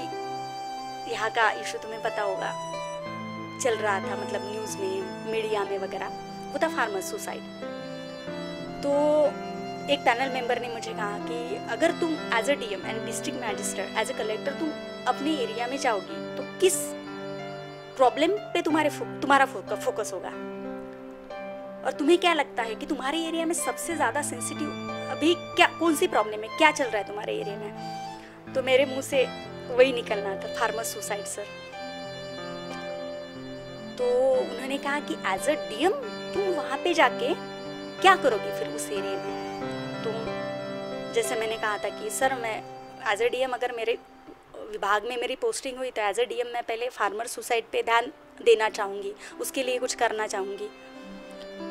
यहाँ का इशू तुम्हें पता होगा, चल रहा था, मतलब न्यूज़ में, मीडिया में वगैरह, वो था फार्मर सुसाइड। तो एक पैनल मेंबर ने मुझे कहा कि अगर तुम as a DM and district magistrate, as a collector तुम अपने एरिया में जाओगी तो किस प्रॉब्लम पे तुम्हारा फोकस होगा, और तुम्हें क्या लगता है कि तुम्हारे एरिया में सबसे ज़्यादा सेंसिटिव अभी कौन सी प्रॉब्लम है, क्या चल रहा है तुम्हारे एरिया में। तो मेरे मुंह से वही निकलना था, फार्मर सुसाइड सर। तो उन्होंने कहा कि एज अ डीएम तुम वहाँ पे जाके क्या करोगी फिर उस एरिया में। तो जैसे मैंने कहा था कि सर मैं एज ए डीएम, अगर मेरे विभाग में मेरी पोस्टिंग हुई तो एज ए डीएम मैं पहले फार्मर सुसाइड पे ध्यान देना चाहूँगी, उसके लिए कुछ करना चाहूँगी।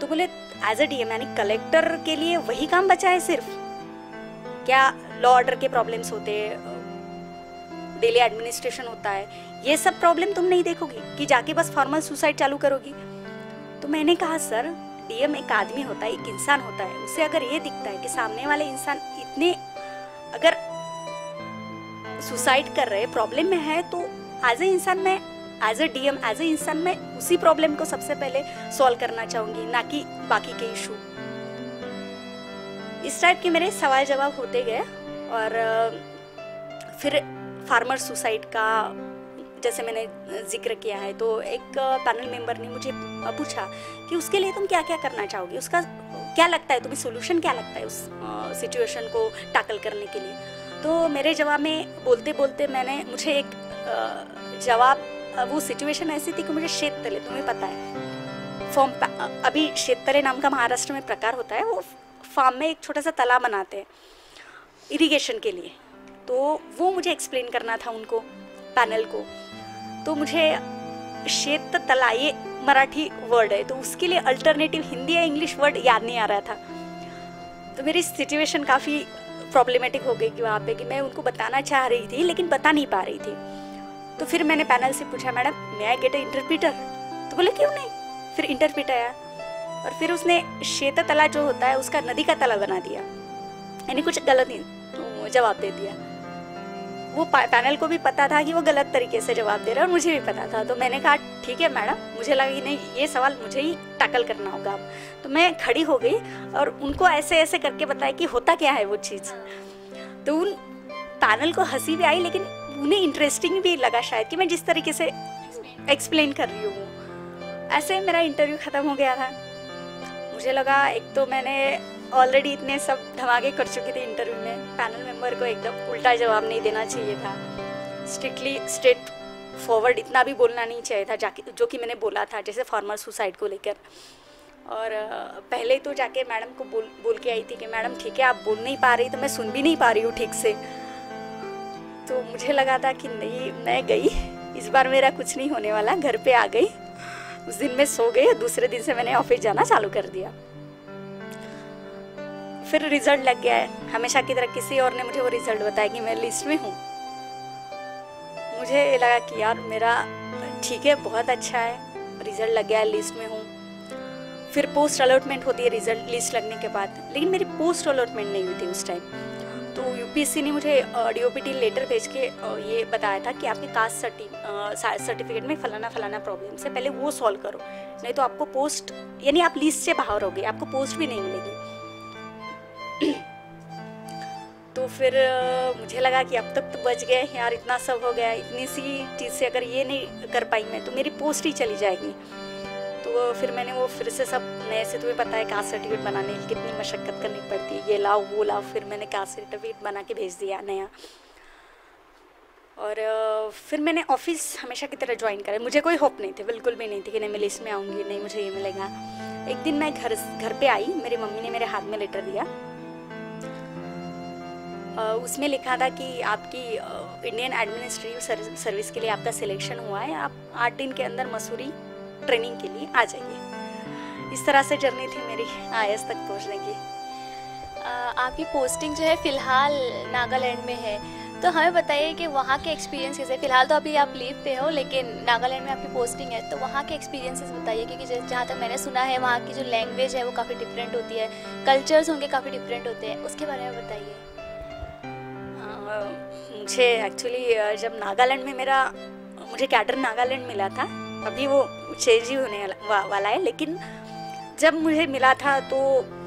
तो बोले एज ए डीएम यानी कलेक्टर के लिए वही काम बचा है सिर्फ, क्या लॉ ऑर्डर के प्रॉब्लम्स होते हैं, डेली एडमिनिस्ट्रेशन होता है, ये सब प्रॉब्लम तुम नहीं देखोगी कि जाके बस फार्मर सुसाइड चालू करोगी। तो मैंने कहा सर, डीएम एक आदमी होता है, एक इंसान होता है, उसे अगर ये दिखता है कि सामने वाले इंसान इतने अगर सुसाइड कर रहे, प्रॉब्लम में है, तो एज ए इंसान मैं, as a DM, as a इंसान मैं उसी प्रॉब्लम को सबसे पहले सॉल्व करना चाहूंगी, ना कि बाकी के इशू। इस टाइप के मेरे सवाल जवाब होते गए। और फिर फार्मर सुसाइड का जैसे मैंने जिक्र किया है, तो एक पैनल मेंबर ने मुझे पूछा कि उसके लिए तुम क्या क्या करना चाहोगी, उसका क्या लगता है, तुम्हें सोल्यूशन क्या लगता है उस सिचुएशन को टैकल करने के लिए। तो मेरे जवाब में बोलते बोलते मुझे एक जवाब, वो सिचुएशन ऐसी थी कि मुझे शेततले, तुम्हें पता है अभी शेततले नाम का महाराष्ट्र में प्रकार होता है, वो फार्म में एक छोटा सा तालाब बनाते हैं इरिगेशन के लिए, तो वो मुझे एक्सप्लेन करना था उनको, पैनल को। तो मुझे शेत तला, ये मराठी वर्ड है, तो उसके लिए अल्टरनेटिव हिंदी या इंग्लिश वर्ड याद नहीं आ रहा था। तो मेरी सिचुएशन काफ़ी प्रॉब्लमेटिक हो गई कि वहाँ पे, कि मैं उनको बताना चाह रही थी लेकिन बता नहीं पा रही थी। तो फिर मैंने पैनल से पूछा, madam may I get A interpreter? तो बोले क्यों नहीं। फिर इंटरप्रीटर आया और फिर उसने शेत तला जो होता है उसका नदी का तला बना दिया, यानी कुछ गलत नहीं जवाब दे दिया। वो पैनल को भी पता था कि वो गलत तरीके से जवाब दे रहा है और मुझे भी पता था। तो मैंने कहा ठीक है मैडम, मुझे लगा कि नहीं, ये सवाल मुझे ही टैकल करना होगा। तो मैं खड़ी हो गई और उनको ऐसे ऐसे करके बताया कि होता क्या है वो चीज़। तो उन पैनल को हंसी भी आई, लेकिन उन्हें इंटरेस्टिंग भी लगा शायद कि मैं जिस तरीके से एक्सप्लेन कर रही हूँ। ऐसे मेरा इंटरव्यू ख़त्म हो गया था। मुझे लगा, एक तो मैंने ऑलरेडी इतने सब धमाके कर चुकी थी इंटरव्यू में, पैनल मेंबर को एकदम उल्टा जवाब नहीं देना चाहिए था, स्ट्रेट फॉरवर्ड इतना भी बोलना नहीं चाहिए था जो कि मैंने बोला था, जैसे फार्मर सुसाइड को लेकर। और पहले तो जाके मैडम को बोल के आई थी कि मैडम ठीक है, आप बोल नहीं पा रही तो मैं सुन भी नहीं पा रही हूँ ठीक से। तो मुझे लगा था कि नहीं, मैं गई, इस बार मेरा कुछ नहीं होने वाला। घर पे आ गई, उस दिन मैं सो गई, दूसरे दिन से मैंने ऑफिस जाना चालू कर दिया। फिर रिजल्ट लग गया है, हमेशा की तरह किसी और ने मुझे वो रिजल्ट बताया कि मैं लिस्ट में हूँ। मुझे लगा कि यार मेरा ठीक है, बहुत अच्छा है, रिजल्ट लग गया है, लिस्ट में हूँ। फिर पोस्ट अलॉटमेंट होती है रिजल्ट लिस्ट लगने के बाद, लेकिन मेरी पोस्ट अलॉटमेंट नहीं हुई थी उस टाइम। तो यूपीएससी ने मुझे डीओपीटी लेटर भेज के ये बताया था कि आपके कास्ट सर्टिफिकेट में फलाना फलाना प्रॉब्लम से, पहले वो सॉल्व करो, नहीं तो आपको पोस्ट, यानी आप लिस्ट से बाहर हो गए, आपको पोस्ट भी नहीं मिलेगी। तो फिर मुझे लगा कि अब तक तो बच गए यार, इतना सब हो गया, इतनी सी चीज़ से अगर ये नहीं कर पाई मैं, तो मेरी पोस्ट ही चली जाएगी। तो फिर मैंने वो फिर से सब नए से, तुम्हें पता है कास्ट सर्टिफिकेट बनाने की कितनी मशक्क़त करनी पड़ती है, ये लाओ वो लाओ। फिर मैंने कास्ट सर्टिफिकेट बना के भेज दिया नया। और फिर मैंने ऑफिस हमेशा की तरह ज्वाइन करा। मुझे कोई होप नहीं थे, बिल्कुल भी नहीं थी कि नहीं मैं लिस्ट में आऊँगी, नहीं मुझे ये मिलेगा। एक दिन मैं घर पे आई, मेरी मम्मी ने मेरे हाथ में लेटर दिया। उसमें लिखा था कि आपकी इंडियन एडमिनिस्ट्रेटिव सर्विस के लिए आपका सिलेक्शन हुआ है, आप 8 दिन के अंदर मसूरी ट्रेनिंग के लिए आ जाइए। इस तरह से जर्नी थी मेरी IAS तक पहुंचने की। आपकी पोस्टिंग जो है फ़िलहाल नागालैंड में है, तो हमें बताइए कि वहाँ के एक्सपीरियंस कैसे। फ़िलहाल तो अभी आप लीव पे हो, लेकिन नागालैंड में आपकी पोस्टिंग है, तो वहाँ के एक्सपीरियंसेस बताइए, क्योंकि जहाँ तक मैंने सुना है वहाँ की जो लैंग्वेज है वो काफ़ी डिफरेंट होती है, कल्चर्स उनके काफ़ी डिफरेंट होते हैं, उसके बारे में बताइए। मुझे एक्चुअली जब नागालैंड में मुझे कैडर नागालैंड मिला था, अभी वो चेंज ही होने वाला है, लेकिन जब मुझे मिला था तो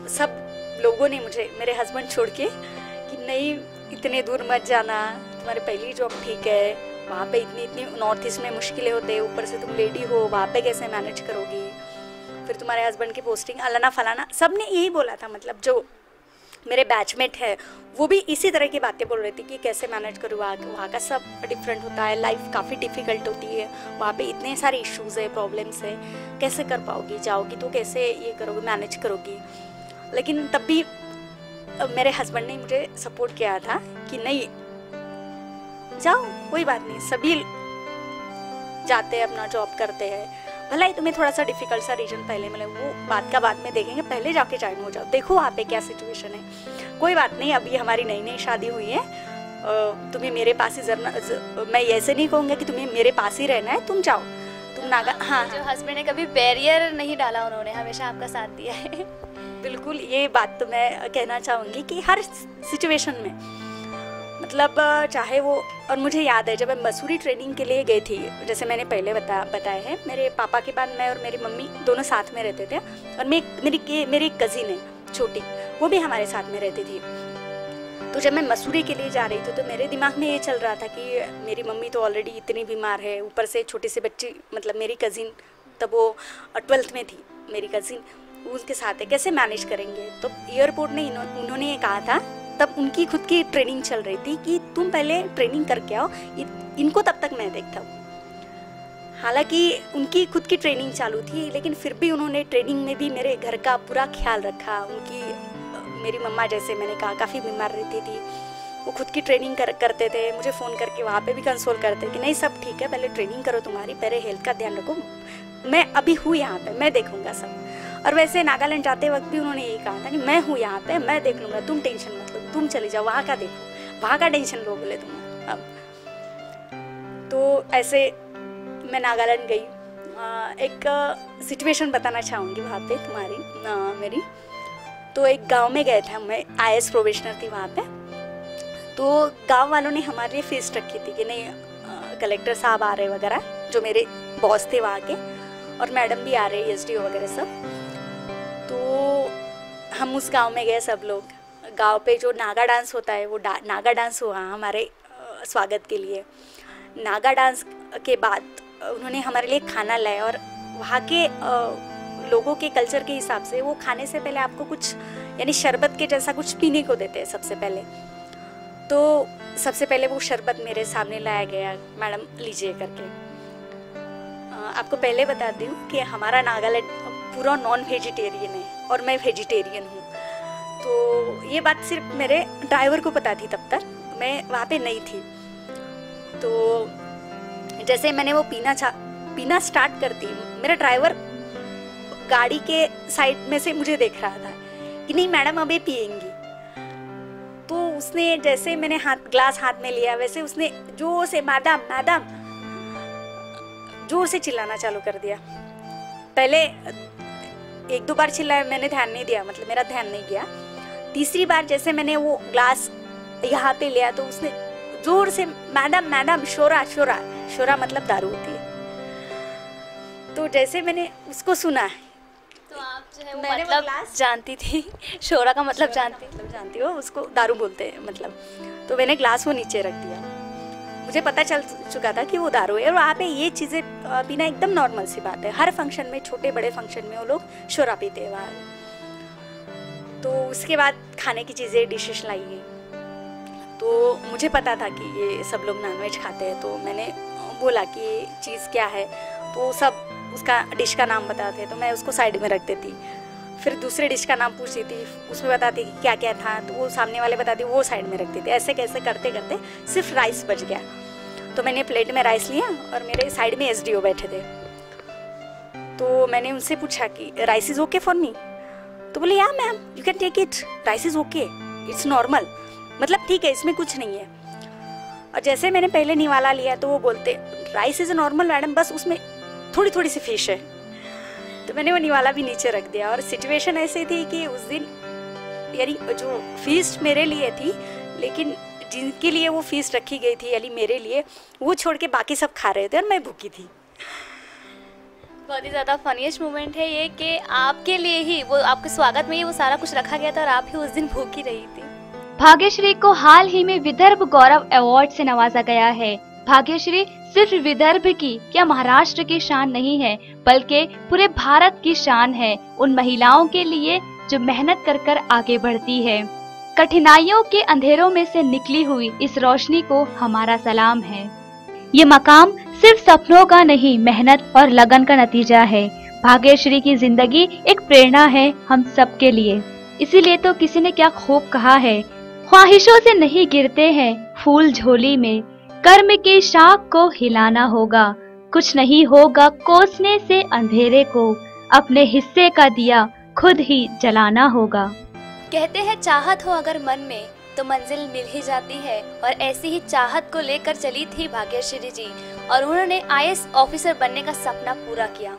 सब लोगों ने मुझे, मेरे हस्बैंड छोड़ के, कि नहीं इतने दूर मत जाना, तुम्हारी पहली जॉब ठीक है, वहाँ पे इतनी नॉर्थ ईस्ट में मुश्किलें होते हैं, ऊपर से तुम लेडी हो, वहाँ पे कैसे मैनेज करोगी। फिर तुम्हारे हस्बैंड की पोस्टिंग अलाना फलाना, सब ने यही बोला था। मतलब जो मेरे बैचमेट है वो भी इसी तरह की बातें बोल रही थी कि कैसे मैनेज करूँ, वहाँ का सब डिफरेंट होता है, लाइफ काफ़ी डिफ़िकल्ट होती है, वहाँ पे इतने सारे इश्यूज़ है, प्रॉब्लम्स है, कैसे कर पाओगी, जाओगी तो कैसे ये करोगी, मैनेज करोगी। लेकिन तब भी मेरे हस्बैंड ने मुझे सपोर्ट किया था कि नहीं जाओ, कोई बात नहीं, सभी जाते हैं, अपना जॉब करते हैं, भला ही तुम्हें थोड़ा सा डिफिकल्ट सा रीजन पहले मिले, वो बात का बाद में देखेंगे, पहले जाके ज्वाइन हो जाओ, देखो वहाँ पे क्या सिचुएशन है। कोई बात नहीं, अभी हमारी नई शादी हुई है, तुम्हें मेरे पास ही मैं ऐसे नहीं कहूँगा कि तुम्हें मेरे पास ही रहना है, तुम जाओ, नागा, हाँ जो हस्बैंड ने कभी बैरियर नहीं डाला, उन्होंने हमेशा आपका साथ दिया है। बिल्कुल, ये बात तो मैं कहना चाहूँगी कि हर सिचुएशन में, मतलब चाहे वो, और मुझे याद है जब मैं मसूरी ट्रेनिंग के लिए गई थी, जैसे मैंने पहले बताया है, मेरे पापा के बाद मैं और मेरी मम्मी दोनों साथ में रहते थे, और मेरी कज़िन है छोटी, वो भी हमारे साथ में रहती थी। तो जब मैं मसूरी के लिए जा रही थी तो मेरे दिमाग में ये चल रहा था कि मेरी मम्मी तो ऑलरेडी इतनी बीमार है, ऊपर से छोटी सी बच्ची, मतलब मेरी कज़िन, तब वो 12th में थी मेरी कज़िन, उसके साथ है, कैसे मैनेज करेंगे। तो एयरपोर्ट ने उन्होंने ये कहा था, तब उनकी खुद की ट्रेनिंग चल रही थी कि तुम पहले ट्रेनिंग करके आओ, इनको तब तक मैं देखता हूँ। हालांकि उनकी खुद की ट्रेनिंग चालू थी, लेकिन फिर भी उन्होंने ट्रेनिंग में भी मेरे घर का पूरा ख्याल रखा। मेरी मम्मा, जैसे मैंने कहा, काफ़ी बीमार रहती थी, वो खुद की ट्रेनिंग करते थे, मुझे फ़ोन करके वहाँ पे भी कंसोल करते कि नहीं सब ठीक है, पहले ट्रेनिंग करो तुम्हारी, पहले हेल्थ का ध्यान रखो, मैं अभी हूँ यहाँ पे, मैं देखूँगा सब। और वैसे नागालैंड जाते वक्त भी उन्होंने यही कहा था कि मैं हूँ यहाँ पे, मैं देख लूँगा, तुम टेंशन मत लो, तुम चले जाओ, वहाँ का देखो, वहाँ का टेंशन लो बोले तुम। अब तो ऐसे मैं नागालैंड गई। एक सिचुएशन बताना चाहूँगी वहाँ पे तुम्हारी मेरी। तो एक गांव में गए थे, मैं IAS प्रोबेशनर थी वहाँ पे। तो गांव वालों ने हमारे लिए फीस रखी थी कि नहीं कलेक्टर साहब आ रहे वगैरह, जो मेरे बॉस थे वहाँ के, और मैडम भी आ रहे, SDO वगैरह सब। तो हम उस गांव में गए सब लोग। गांव पे जो नागा डांस होता है वो नागा डांस हुआ हमारे स्वागत के लिए। नागा डांस के बाद उन्होंने हमारे लिए खाना लाया, और वहाँ के लोगों के कल्चर के हिसाब से वो खाने से पहले आपको कुछ, यानी शरबत के जैसा कुछ पीने को देते हैं सबसे पहले। तो सबसे पहले वो शरबत मेरे सामने लाया गया, मैडम लीजिए करके। आपको पहले बता दूँ कि हमारा नागालैंड पूरा नॉन वेजिटेरियन है और मैं वेजिटेरियन हूँ। तो ये बात सिर्फ मेरे ड्राइवर को पता थी, तब तक मैं वहाँ पे नहीं थी। तो जैसे मैंने वो पीना स्टार्ट करती, मेरा ड्राइवर गाड़ी के साइड में से मुझे देख रहा था कि नहीं मैडम अभी पिएंगी। तो उसने, जैसे मैंने ग्लास हाथ में लिया, वैसे उसने जोर से मैडम मैडम जोर से चिल्लाना चालू कर दिया। पहले 1-2 बार चिल्लाया, मैंने ध्यान नहीं दिया, मतलब मेरा ध्यान नहीं गया। तीसरी बार जैसे मैंने वो ग्लास यहाँ पे लिया तो उसने जोर से मैडम मैडम, शोरा शोरा, शोरा मतलब दारू होती है। तो जैसे मैंने उसको सुना, तो आप जो है वो मतलब जानती थी, शोरा का मतलब जानती हो, उसको दारू बोलते हैं मतलब। तो मैंने ग्लास वो नीचे रख दिया, मुझे पता चल चुका था कि वो दारू है। और वहाँ पे ये चीज़ें पीना एकदम नॉर्मल सी बात है, हर फंक्शन में, छोटे बड़े फंक्शन में वो लोग शोरा पीते हैं वहाँ। तो उसके बाद खाने की चीज़ें, डिशेस लाई गई। तो मुझे पता था कि ये सब लोग नॉनवेज खाते हैं, तो मैंने बोला कि ये चीज़ क्या है, तो सब उसका डिश का नाम बताते, तो मैं उसको साइड में रख देती। फिर दूसरे डिश का नाम पूछती थी, उसमें बताती कि क्या क्या था, तो वो सामने वाले बताती, वो साइड में रख देती। ऐसे कैसे करते करते सिर्फ राइस बच गया। तो मैंने प्लेट में राइस लिया और मेरे साइड में SDO बैठे थे। तो मैंने उनसे पूछा कि rice is okay for me? तो बोले yeah ma'am you can take it, rice is okay, it's normal, मतलब ठीक है, इसमें कुछ नहीं है। और जैसे मैंने पहले निवाला लिया तो वो बोलते राइस इज़ नॉर्मल मैडम, बस उसमें थोड़ी थोड़ी सी फिश है। तो मैंने वो निवाला भी नीचे रख दिया। और सिचुएशन ऐसी थी कि उस दिन, यानी जो फीस्ट मेरे लिए थी, लेकिन जिनके लिए वो फीस्ट रखी गई थी, यानी मेरे लिए, वो छोड़ के बाकी सब खा रहे थे और मैं भूखी थी। बहुत ही ज़्यादा फनीस्ट मोमेंट है ये कि आपके लिए ही, वो आपके स्वागत में ही वो सारा कुछ रखा गया था और आप ही उस दिन भूखी रही थी। भाग्यश्री को हाल ही में विदर्भ गौरव अवार्ड से नवाजा गया है। भाग्यश्री सिर्फ विदर्भ की या महाराष्ट्र की शान नहीं है, बल्कि पूरे भारत की शान है, उन महिलाओं के लिए जो मेहनत कर कर आगे बढ़ती है। कठिनाइयों के अंधेरों में से निकली हुई इस रोशनी को हमारा सलाम है। ये मकाम सिर्फ सपनों का नहीं, मेहनत और लगन का नतीजा है। भाग्यश्री की जिंदगी एक प्रेरणा है हम सब के लिए। इसीलिए तो किसी ने क्या खूब कहा है, ख्वाहिशों से नहीं गिरते हैं फूल झोली में, कर्म की शाख को हिलाना होगा, कुछ नहीं होगा कोसने से अंधेरे को, अपने हिस्से का दिया खुद ही जलाना होगा। कहते हैं चाहत हो अगर मन में तो मंजिल मिल ही जाती है, और ऐसी ही चाहत को लेकर चली थी भाग्यश्री जी। और उन्होंने IAS ऑफिसर बनने का सपना पूरा किया।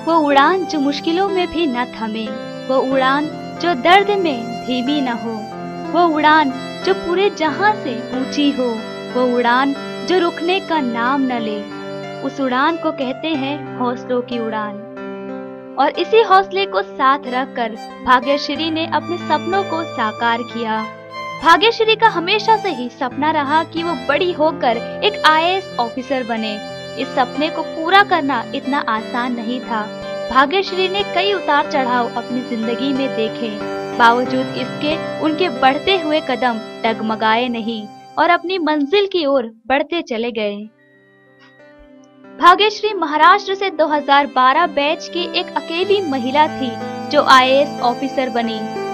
वो उड़ान जो मुश्किलों में भी न थमे, वो उड़ान जो दर्द में धीमी न हो, वो उड़ान जो पूरे जहां से ऊंची हो, वो उड़ान जो रुकने का नाम न ले। उस उड़ान को कहते हैं हौसलों की उड़ान। और इसी हौसले को साथ रखकर भाग्यश्री ने अपने सपनों को साकार किया। भाग्यश्री का हमेशा से ही सपना रहा कि वो बड़ी होकर एक IAS ऑफिसर बने। इस सपने को पूरा करना इतना आसान नहीं था। भाग्यश्री ने कई उतार चढ़ाव अपनी जिंदगी में देखे, बावजूद इसके उनके बढ़ते हुए कदम डगमगाए नहीं और अपनी मंजिल की ओर बढ़ते चले गए। भाग्यश्री महाराष्ट्र से 2012 बैच की एक अकेली महिला थी जो IAS ऑफिसर बनी।